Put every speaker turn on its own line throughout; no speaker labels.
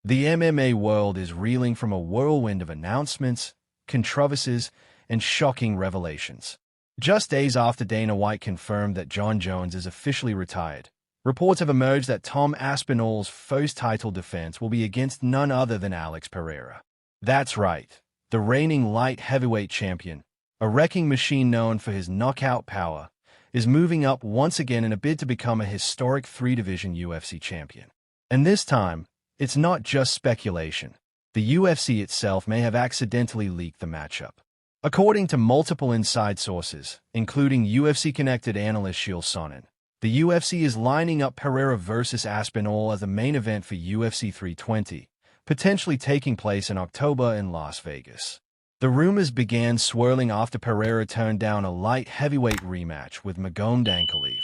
The MMA world is reeling from a whirlwind of announcements, controversies, and shocking revelations. Just days after Dana White confirmed that Jon Jones is officially retired, reports have emerged that Tom Aspinall's first title defense will be against none other than Alex Pereira. That's right, the reigning light heavyweight champion, a wrecking machine known for his knockout power, is moving up once again in a bid to become a historic three-division UFC champion. And this time, it's not just speculation. The UFC itself may have accidentally leaked the matchup. According to multiple inside sources, including UFC-connected analyst Wison, the UFC is lining up Pereira versus Aspinall as the main event for UFC 320, potentially taking place in October in Las Vegas. The rumors began swirling after Pereira turned down a light heavyweight rematch with Ankalaev.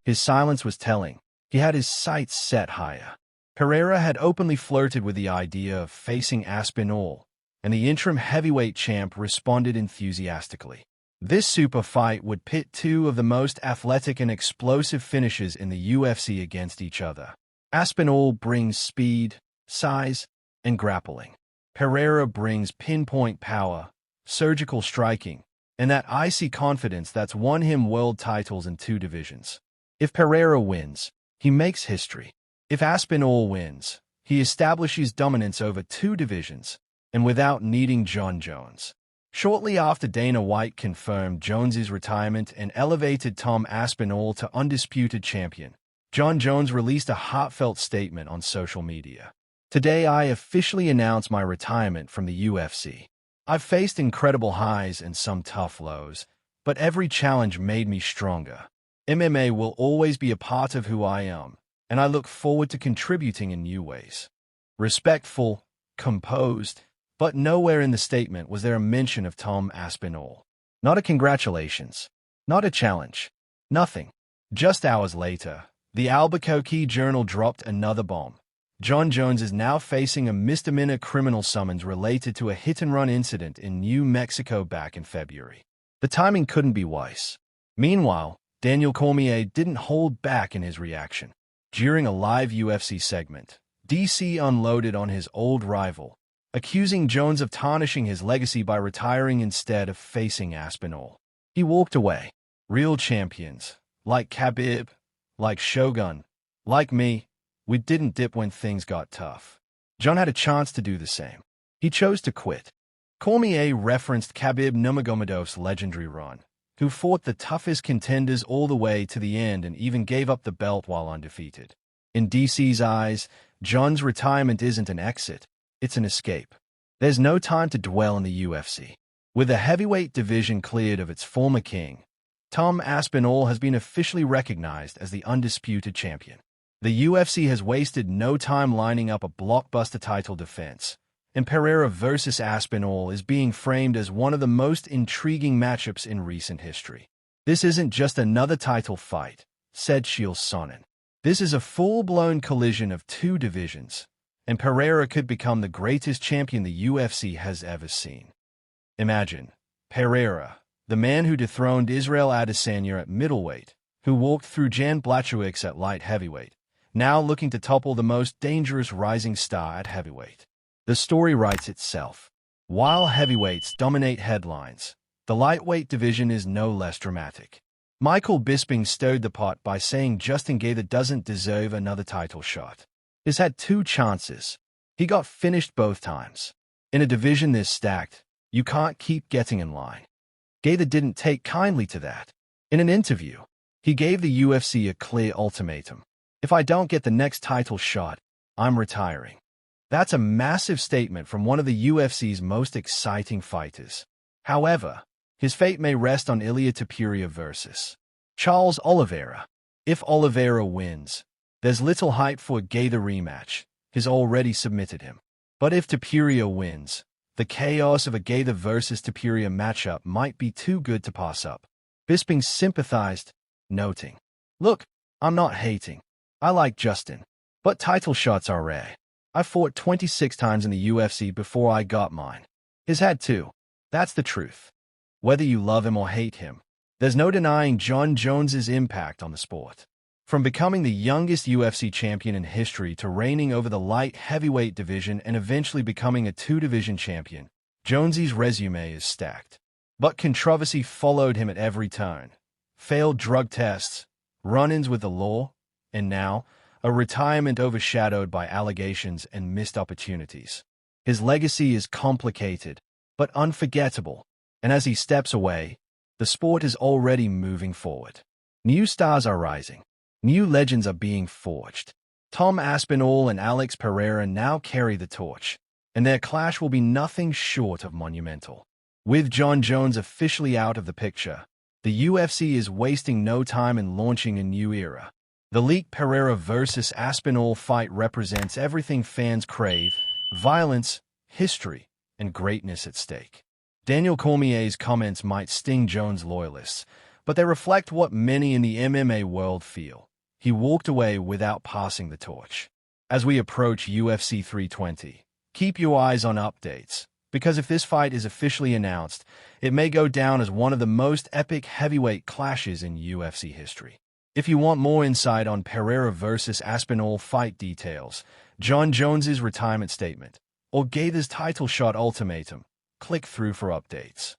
His silence was telling. He had his sights set higher. Pereira had openly flirted with the idea of facing Aspinall, and the interim heavyweight champ responded enthusiastically. This super fight would pit two of the most athletic and explosive finishers in the UFC against each other. Aspinall brings speed, size, and grappling. Pereira brings pinpoint power, surgical striking, and that icy confidence that's won him world titles in two divisions. If Pereira wins, he makes history. If Aspinall wins, he establishes dominance over two divisions, and without needing Jon Jones. Shortly after Dana White confirmed Jones's retirement and elevated Tom Aspinall to undisputed champion, Jon Jones released a heartfelt statement on social media. "Today I officially announce my retirement from the UFC. I've faced incredible highs and some tough lows, but every challenge made me stronger. MMA will always be a part of who I am, and I look forward to contributing in new ways." Respectful, composed, but nowhere in the statement was there a mention of Tom Aspinall. Not a congratulations. Not a challenge. Nothing. Just hours later, the Albuquerque Journal dropped another bomb. Jon Jones is now facing a misdemeanor criminal summons related to a hit-and-run incident in New Mexico back in February. The timing couldn't be wise. Meanwhile, Daniel Cormier didn't hold back in his reaction. During a live UFC segment, DC unloaded on his old rival, accusing Jones of tarnishing his legacy by retiring instead of facing Aspinall. He walked away. Real champions, like Khabib, like Shogun, like me, we didn't dip when things got tough. Jon had a chance to do the same. He chose to quit. Cormier referenced Khabib Nurmagomedov's legendary run, who fought the toughest contenders all the way to the end and even gave up the belt while undefeated. In DC's eyes, Jon's retirement isn't an exit, it's an escape. There's no time to dwell in the UFC. With the heavyweight division cleared of its former king, Tom Aspinall has been officially recognized as the undisputed champion. The UFC has wasted no time lining up a blockbuster title defense, and Pereira versus Aspinall is being framed as one of the most intriguing matchups in recent history. "This isn't just another title fight," said Wison. "This is a full-blown collision of two divisions, and Pereira could become the greatest champion the UFC has ever seen." Imagine, Pereira, the man who dethroned Israel Adesanya at middleweight, who walked through Jan Blachowicz at light heavyweight, now looking to topple the most dangerous rising star at heavyweight. The story writes itself. While heavyweights dominate headlines, the lightweight division is no less dramatic. Michael Bisping stirred the pot by saying Justin Gaethje doesn't deserve another title shot. He's had two chances. He got finished both times. In a division this stacked, you can't keep getting in line. Gaethje didn't take kindly to that. In an interview, he gave the UFC a clear ultimatum. "If I don't get the next title shot, I'm retiring." That's a massive statement from one of the UFC's most exciting fighters. However, his fate may rest on Ilia Topuria versus Charles Oliveira. If Oliveira wins, there's little hype for a Gaethje rematch. He's already submitted him. But if Topuria wins, the chaos of a Gaethje versus Topuria matchup might be too good to pass up. Bisping sympathized, noting, "Look, I'm not hating. I like Justin, but title shots are rare. I fought 26 times in the UFC before I got mine. He's had two. That's the truth. Whether you love him or hate him, there's no denying Jon Jones's impact on the sport. From becoming the youngest UFC champion in history to reigning over the light heavyweight division and eventually becoming a two-division champion, Jonesy's resume is stacked. But controversy followed him at every turn. Failed drug tests, run-ins with the law, and now, a retirement overshadowed by allegations and missed opportunities. His legacy is complicated, but unforgettable, and as he steps away, the sport is already moving forward. New stars are rising. New legends are being forged. Tom Aspinall and Alex Pereira now carry the torch, and their clash will be nothing short of monumental. With Jon Jones officially out of the picture, the UFC is wasting no time in launching a new era. The leaked Pereira vs. Aspinall fight represents everything fans crave: violence, history, and greatness at stake. Daniel Cormier's comments might sting Jones loyalists, but they reflect what many in the MMA world feel. He walked away without passing the torch. As we approach UFC 320, keep your eyes on updates, because if this fight is officially announced, it may go down as one of the most epic heavyweight clashes in UFC history. If you want more insight on Pereira vs. Aspinall fight details, Jon Jones's retirement statement, or Gaethje's title shot ultimatum, click through for updates.